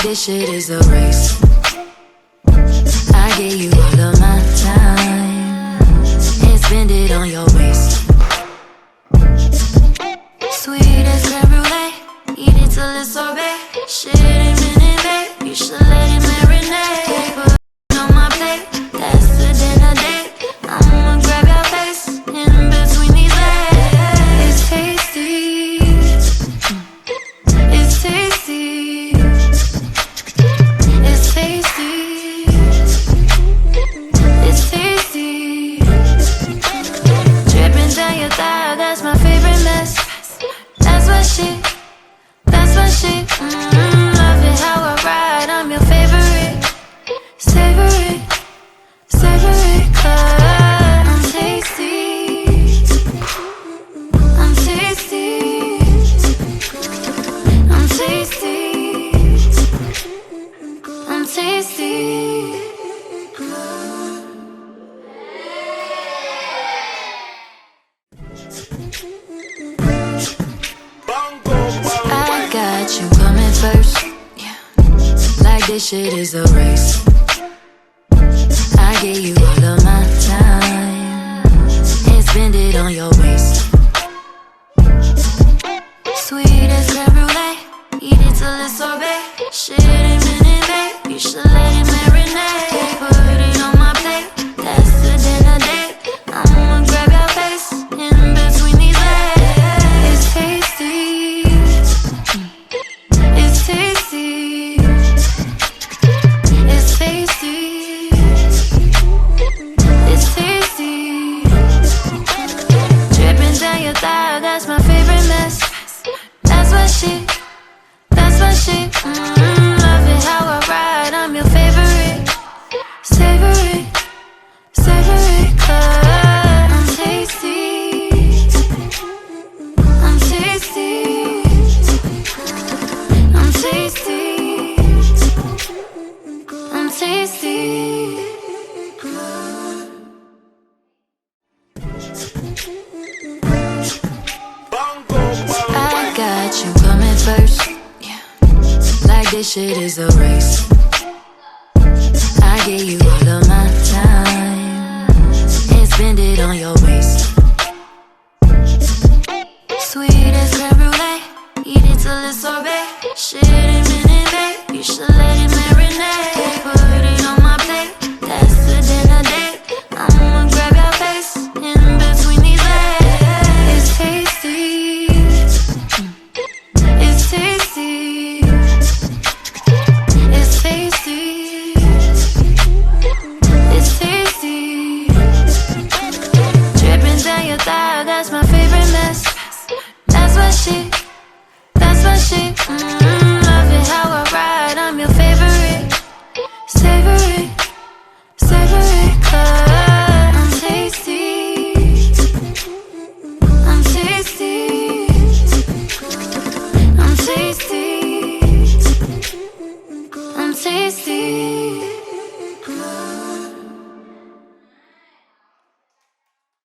this shit is a race. I give you all of my time and spend it on your waist. Sweet as creme brulee, eat it till it's sorbet. Shit ain't been in bed, you should let it marinate. Put it on my plate, that's the dinner date. I'ma grab your face in between these legs. It's tasty, it's tasty, it's tasty, it's tasty. Dripping down your thigh, that's my favorite mess. That's my shit, that's my shit. Love it how I ride, I'm your favorite. Savor it, savor it, 'cause I'm tasty, I'm tasty, I'm tasty, I'm tasty. I got you coming first, yeah. Like this shit is a race. I give you all of my time and spend it on your waist. Sweet as creme brulee, eat it till it's sorbet. Shit ain't been in bed, you should let it marinate. Put it on my plate, that's the dinner date. I'ma grab your face in between these legs. It's tasty, it's tasty, it's tasty, it's tasty. Dripping down your thigh, that's my favorite mess. That's my shit, that's my shit. Love it how I ride, I'm your favorite. Savor it, savor it, 'cause I'm tasty, I'm tasty, I'm tasty, I'm tasty. I got you coming first, yeah. Like this shit is a race. I give you all of my time and spend it on your waist. Sweet as creme brulee, eat it till it's sorbet. Shit ain't been in bed, you should let it marinate. Put it on my plate, that's the dinner date. I'ma grab your face in between these legs. It's tasty, it's tasty, it's tasty, it's tasty. Dripping down your thigh, that's my favorite mess. That's my shit, that's my shit. Love it how I ride, I'm your favorite. Savor it, savor it, 'cause I'm tasty, I'm tasty, I'm tasty, I'm tasty.